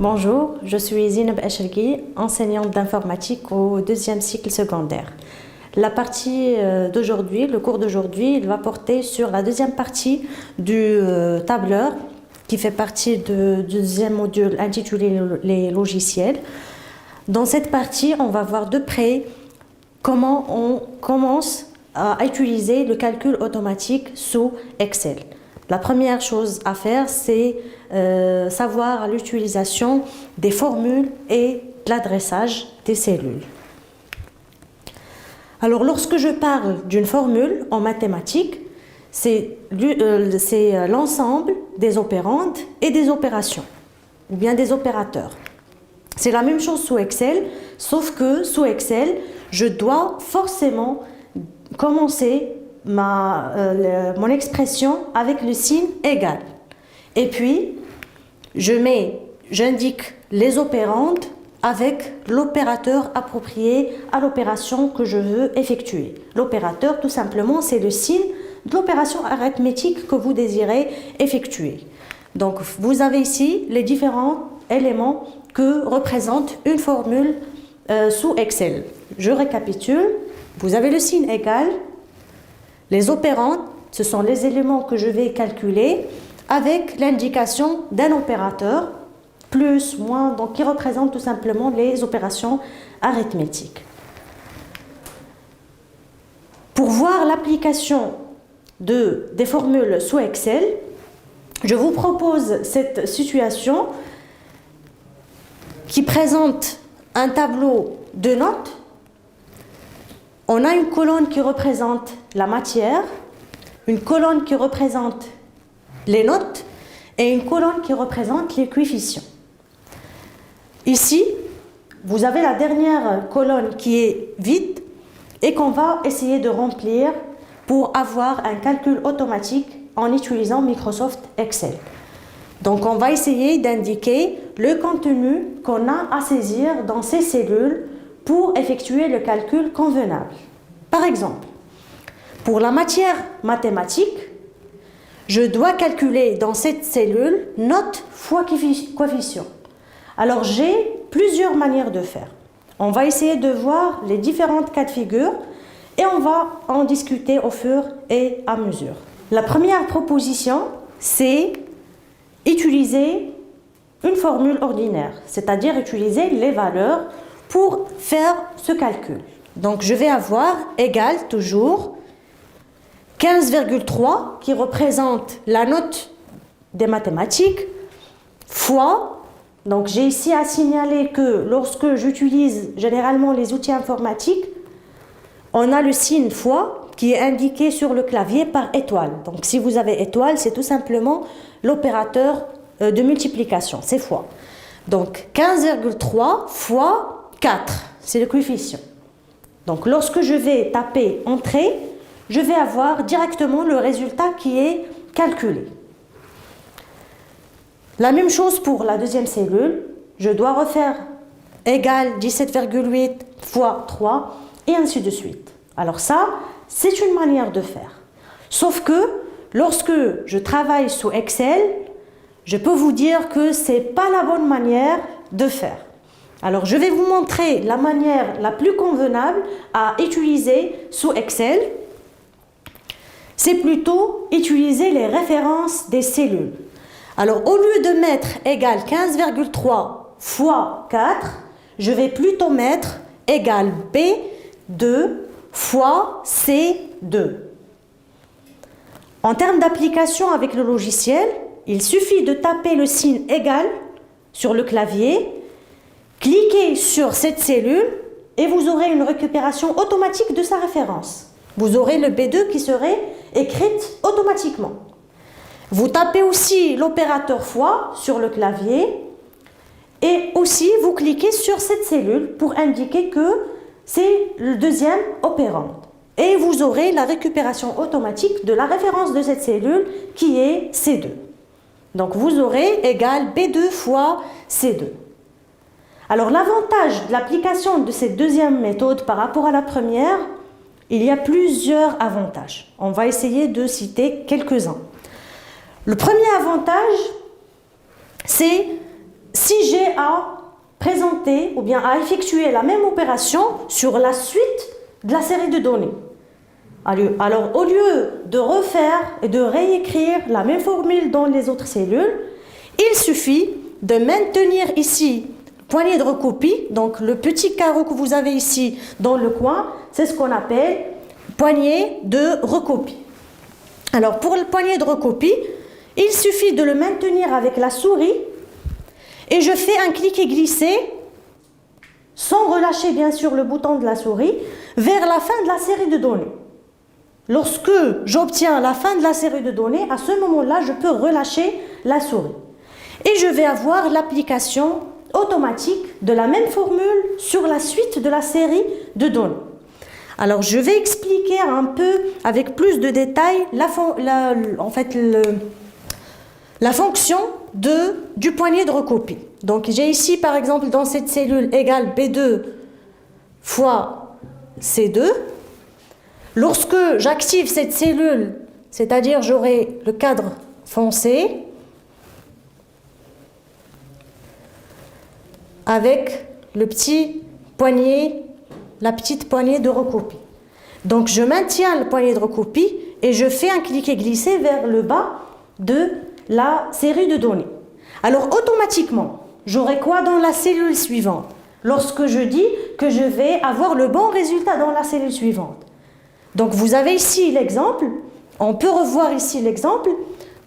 Bonjour, je suis Zineb Achelgui, enseignante d'informatique au deuxième cycle secondaire. La partie d'aujourd'hui, le cours d'aujourd'hui, il va porter sur la deuxième partie du tableur qui fait partie du deuxième module intitulé les logiciels. Dans cette partie, on va voir de près comment on commence à utiliser le calcul automatique sous Excel. La première chose à faire, c'est savoir l'utilisation des formules et de l'adressage des cellules. Alors, lorsque je parle d'une formule en mathématiques, c'est l'ensemble des opérandes et des opérations, ou bien des opérateurs. C'est la même chose sous Excel, sauf que sous Excel, je dois forcément commencer mon expression avec le signe égal. Et puis, j'indique les opérandes avec l'opérateur approprié à l'opération que je veux effectuer. L'opérateur, tout simplement, c'est le signe de l'opération arithmétique que vous désirez effectuer. Donc, vous avez ici les différents éléments que représente une formule sous Excel. Je récapitule. Vous avez le signe égal. Les opérandes, ce sont les éléments que je vais calculer avec l'indication d'un opérateur, plus, moins, donc qui représente tout simplement les opérations arithmétiques. Pour voir l'application des formules sous Excel, je vous propose cette situation qui présente un tableau de notes. On a une colonne qui représente la matière, une colonne qui représente les notes et une colonne qui représente les coefficients. Ici, vous avez la dernière colonne qui est vide et qu'on va essayer de remplir pour avoir un calcul automatique en utilisant Microsoft Excel. Donc, on va essayer d'indiquer le contenu qu'on a à saisir dans ces cellules pour effectuer le calcul convenable. Par exemple, pour la matière mathématique, je dois calculer dans cette cellule note fois coefficient. Alors, j'ai plusieurs manières de faire. On va essayer de voir les différentes cas de figure et on va en discuter au fur et à mesure. La première proposition, c'est utiliser une formule ordinaire, c'est-à-dire utiliser les valeurs pour faire ce calcul. Donc, je vais avoir égal toujours 15,3 qui représente la note des mathématiques fois, donc j'ai ici à signaler que lorsque j'utilise généralement les outils informatiques, on a le signe fois qui est indiqué sur le clavier par étoile. Donc si vous avez étoile, c'est tout simplement l'opérateur de multiplication, c'est fois. Donc 15,3 fois 4, c'est le coefficient. Donc lorsque je vais taper entrée, je vais avoir directement le résultat qui est calculé. La même chose pour la deuxième cellule, je dois refaire égal 17,8 fois 3 et ainsi de suite. Alors ça, c'est une manière de faire. Sauf que lorsque je travaille sous Excel, je peux vous dire que ce n'est pas la bonne manière de faire. Alors, je vais vous montrer la manière la plus convenable à utiliser sous Excel. C'est plutôt utiliser les références des cellules. Alors, au lieu de mettre égal 15,3 fois 4, je vais plutôt mettre égal B2 fois C2. En termes d'application avec le logiciel, il suffit de taper le signe égal sur le clavier, cliquez sur cette cellule et vous aurez une récupération automatique de sa référence. Vous aurez le B2 qui serait écrite automatiquement. Vous tapez aussi l'opérateur fois sur le clavier et aussi vous cliquez sur cette cellule pour indiquer que c'est le deuxième opérande. Et vous aurez la récupération automatique de la référence de cette cellule qui est C2. Donc vous aurez égal B2 fois C2. Alors l'avantage de l'application de cette deuxième méthode par rapport à la première, il y a plusieurs avantages. On va essayer de citer quelques-uns. Le premier avantage, c'est si j'ai à présenter ou bien à effectuer la même opération sur la suite de la série de données. Alors, au lieu de refaire et de réécrire la même formule dans les autres cellules, il suffit de maintenir ici poignée de recopie, donc le petit carreau que vous avez ici dans le coin, c'est ce qu'on appelle poignée de recopie. Alors, pour le poignet de recopie, il suffit de le maintenir avec la souris et je fais un clic et glisser, sans relâcher bien sûr le bouton de la souris, vers la fin de la série de données. Lorsque j'obtiens la fin de la série de données, à ce moment-là, je peux relâcher la souris. Et je vais avoir l'application automatique de la même formule sur la suite de la série de données. Alors, je vais expliquer un peu avec plus de détails la fonction du poignet de recopie. Donc, j'ai ici, par exemple, dans cette cellule égale B2 fois C2. Lorsque j'active cette cellule, c'est-à-dire j'aurai le cadre foncé avec le petit poignet, la petite poignée de recopie. Donc, je maintiens le poignet de recopie et je fais un clic et glisser vers le bas de la série de données. Alors, automatiquement, j'aurai quoi dans la cellule suivante? Lorsque je dis que je vais avoir le bon résultat dans la cellule suivante. Donc, vous avez ici l'exemple. On peut revoir ici l'exemple.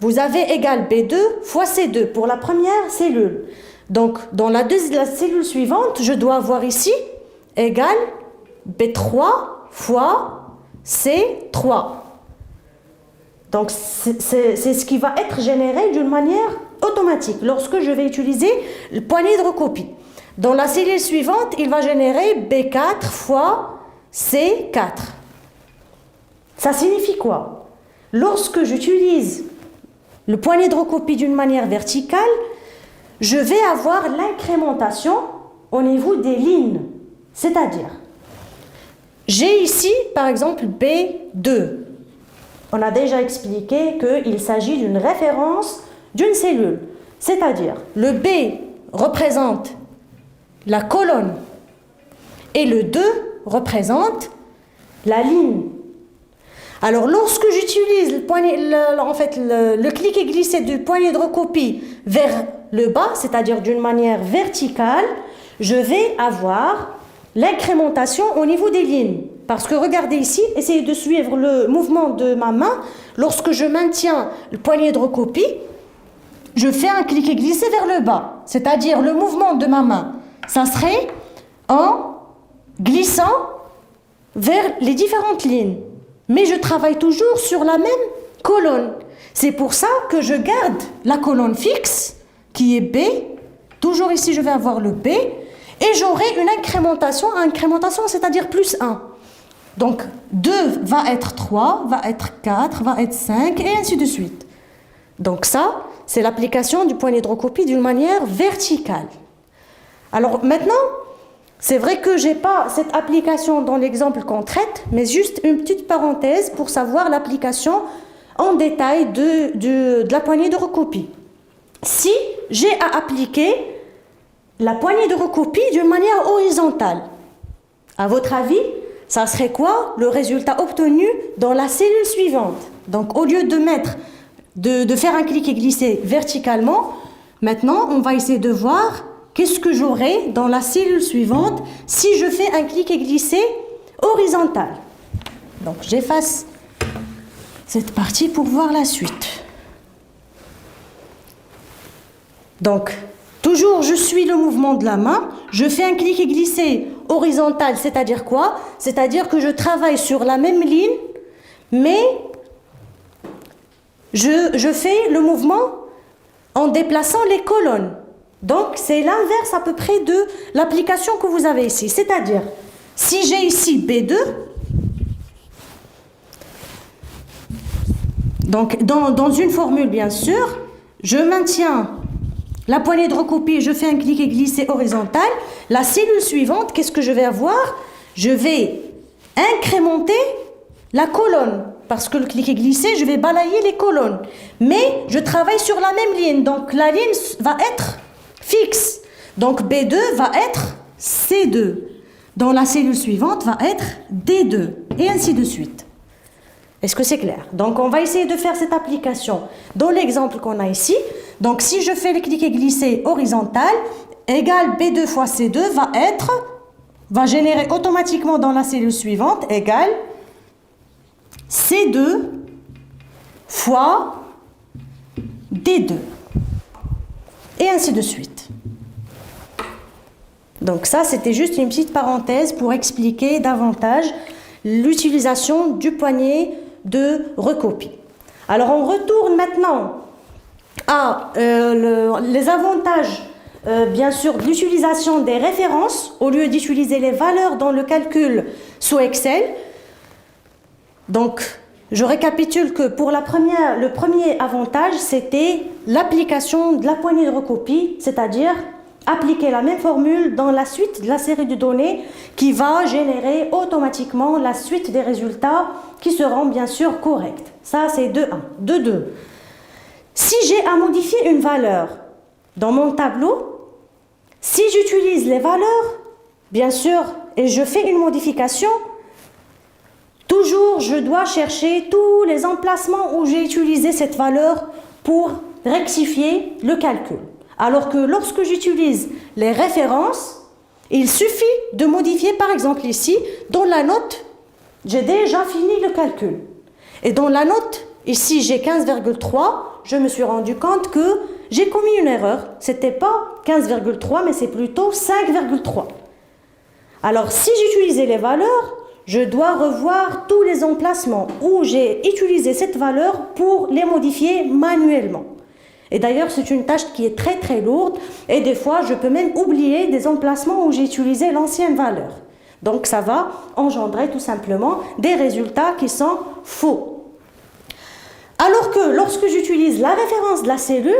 Vous avez égal B2 fois C2 pour la première cellule. Donc, dans la cellule suivante, je dois avoir ici égal B3 fois C3. Donc, c'est ce qui va être généré d'une manière automatique lorsque je vais utiliser le poignet de recopie. Dans la cellule suivante, il va générer B4 fois C4. Ça signifie quoi? Lorsque j'utilise le poignet de recopie d'une manière verticale, je vais avoir l'incrémentation au niveau des lignes. C'est-à-dire, j'ai ici, par exemple, B2. On a déjà expliqué qu'il s'agit d'une référence d'une cellule. C'est-à-dire, le B représente la colonne et le 2 représente la ligne. Alors, lorsque j'utilise le clic et glisser du poignet de recopie vers le bas, c'est-à-dire d'une manière verticale, je vais avoir l'incrémentation au niveau des lignes. Parce que regardez ici, essayez de suivre le mouvement de ma main. Lorsque je maintiens le poignet de recopie, je fais un clic et glisser vers le bas. C'est-à-dire le mouvement de ma main, ça serait en glissant vers les différentes lignes. Mais je travaille toujours sur la même colonne. C'est pour ça que je garde la colonne fixe, qui est B. Toujours ici, je vais avoir le B. Et j'aurai une incrémentation, c'est-à-dire plus 1. Donc, 2 va être 3, va être 4, va être 5, et ainsi de suite. Donc ça, c'est l'application du poignet de recopie d'une manière verticale. Alors maintenant, c'est vrai que je n'ai pas cette application dans l'exemple qu'on traite, mais juste une petite parenthèse pour savoir l'application en détail de la poignée de recopie. Si j'ai à appliquer la poignée de recopie d'une manière horizontale, à votre avis, ça serait quoi le résultat obtenu dans la cellule suivante? Donc au lieu de faire un clic et glisser verticalement, maintenant on va essayer de voir qu'est-ce que j'aurai dans la cellule suivante si je fais un clic et glisser horizontal. Donc j'efface cette partie pour voir la suite. Donc, toujours je suis le mouvement de la main, je fais un clic et glisser horizontal, c'est-à-dire quoi? C'est-à-dire que je travaille sur la même ligne, mais je fais le mouvement en déplaçant les colonnes. Donc, c'est l'inverse à peu près de l'application que vous avez ici. C'est-à-dire, si j'ai ici B2, donc dans une formule bien sûr, je maintiens la poignée de recopie, je fais un clic et glisser horizontal. La cellule suivante, qu'est-ce que je vais avoir? Je vais incrémenter la colonne. Parce que le clic et glisser, je vais balayer les colonnes. Mais je travaille sur la même ligne. Donc la ligne va être fixe. Donc B2 va être C2. Dans la cellule suivante va être D2. Et ainsi de suite. Est-ce que c'est clair? Donc on va essayer de faire cette application dans l'exemple qu'on a ici. Donc si je fais le cliquer-glisser horizontal, égal B2 fois C2 va générer automatiquement dans la cellule suivante égal C2 fois D2. Et ainsi de suite. Donc ça, c'était juste une petite parenthèse pour expliquer davantage l'utilisation du poignet de recopie. Alors on retourne maintenant à les avantages, bien sûr, de l'utilisation des références au lieu d'utiliser les valeurs dans le calcul sous Excel. Donc, je récapitule que pour le premier avantage, c'était l'application de la poignée de recopie, c'est-à-dire appliquer la même formule dans la suite de la série de données qui va générer automatiquement la suite des résultats qui seront bien sûr corrects. Ça, c'est de 1. De 2. Si j'ai à modifier une valeur dans mon tableau, si j'utilise les valeurs, bien sûr, et je fais une modification, toujours je dois chercher tous les emplacements où j'ai utilisé cette valeur pour rectifier le calcul. Alors que lorsque j'utilise les références, il suffit de modifier, par exemple ici, dans la note, j'ai déjà fini le calcul. Et dans la note, ici j'ai 15,3, je me suis rendu compte que j'ai commis une erreur. Ce n'était pas 15,3, mais c'est plutôt 5,3. Alors si j'utilisais les valeurs, je dois revoir tous les emplacements où j'ai utilisé cette valeur pour les modifier manuellement. Et d'ailleurs, c'est une tâche qui est très très lourde et des fois, je peux même oublier des emplacements où j'ai utilisé l'ancienne valeur. Donc, ça va engendrer tout simplement des résultats qui sont faux. Alors que lorsque j'utilise la référence de la cellule,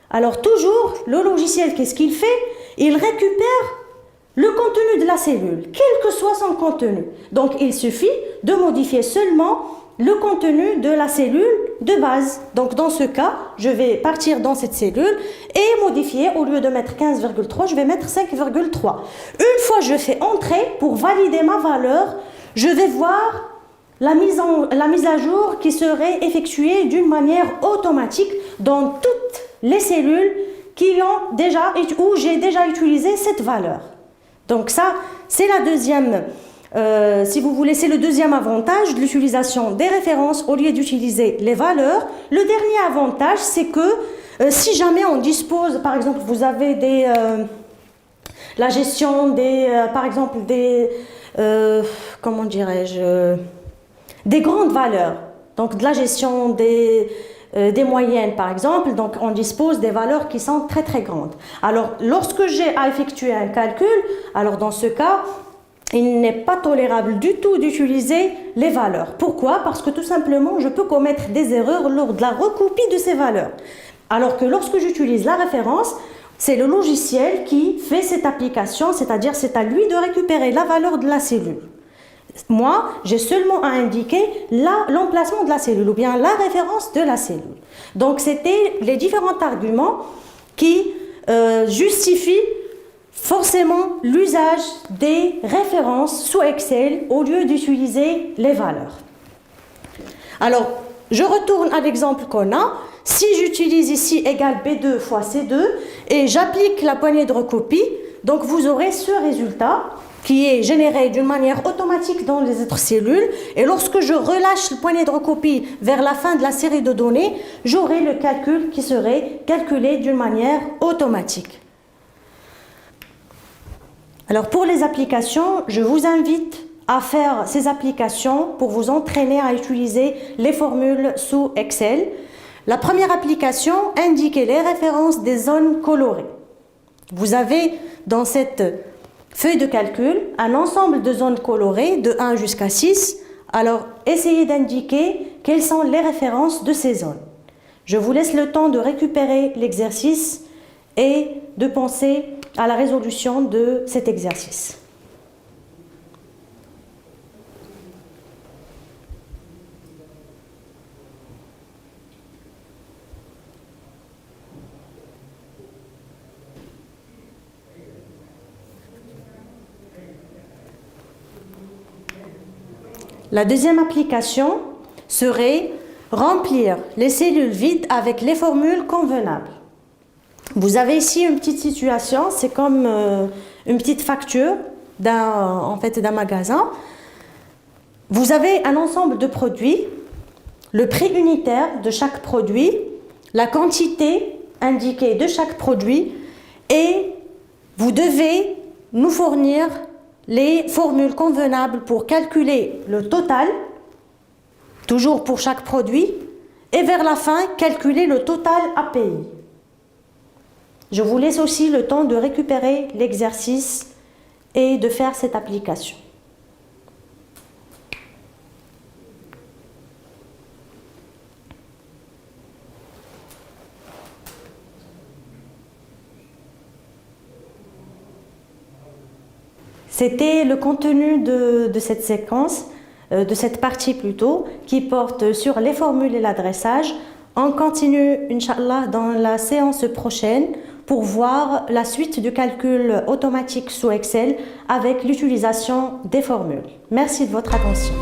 alors toujours, le logiciel, qu'est-ce qu'il fait? Il récupère le contenu de la cellule, quel que soit son contenu. Donc, il suffit de modifier seulement le contenu de la cellule de base. Donc, dans ce cas, je vais partir dans cette cellule et modifier, au lieu de mettre 15,3, je vais mettre 5,3. Une fois que je fais entrer, pour valider ma valeur, je vais voir la mise à jour qui serait effectuée d'une manière automatique dans toutes les cellules où j'ai déjà utilisé cette valeur. Donc ça, c'est la deuxième, si vous voulez, c'est le deuxième avantage de l'utilisation des références au lieu d'utiliser les valeurs. Le dernier avantage, c'est que si jamais on dispose, par exemple, vous avez la gestion par exemple, comment dirais-je, des grandes valeurs, donc de la gestion des moyennes par exemple, donc on dispose des valeurs qui sont très très grandes. Alors lorsque j'ai à effectuer un calcul, alors dans ce cas, il n'est pas tolérable du tout d'utiliser les valeurs. Pourquoi? Parce que tout simplement, je peux commettre des erreurs lors de la recopie de ces valeurs. Alors que lorsque j'utilise la référence, c'est le logiciel qui fait cette application, c'est-à-dire c'est à lui de récupérer la valeur de la cellule. Moi, j'ai seulement à indiquer l'emplacement de la cellule ou bien la référence de la cellule. Donc, c'était les différents arguments qui justifient forcément l'usage des références sous Excel au lieu d'utiliser les valeurs. Alors, je retourne à l'exemple qu'on a. Si j'utilise ici égal B2 fois C2 et j'applique la poignée de recopie, donc vous aurez ce résultat qui est généré d'une manière automatique dans les autres cellules. Et lorsque je relâche le poignet de recopie vers la fin de la série de données, j'aurai le calcul qui serait calculé d'une manière automatique. Alors pour les applications, je vous invite à faire ces applications pour vous entraîner à utiliser les formules sous Excel. La première application, indiquer les références des zones colorées. Vous avez dans cette feuille de calcul un ensemble de zones colorées de 1 jusqu'à 6. Alors, essayez d'indiquer quelles sont les références de ces zones. Je vous laisse le temps de récupérer l'exercice et de penser à la résolution de cet exercice. La deuxième application serait remplir les cellules vides avec les formules convenables. Vous avez ici une petite situation, c'est comme une petite facture d'un magasin. Vous avez un ensemble de produits, le prix unitaire de chaque produit, la quantité indiquée de chaque produit et vous devez nous fournir les formules convenables pour calculer le total, toujours pour chaque produit, et vers la fin, calculer le total à payer. Je vous laisse aussi le temps de récupérer l'exercice et de faire cette application. C'était le contenu de cette séquence, de cette partie plutôt, qui porte sur les formules et l'adressage. On continue, Inch'Allah, dans la séance prochaine pour voir la suite du calcul automatique sous Excel avec l'utilisation des formules. Merci de votre attention.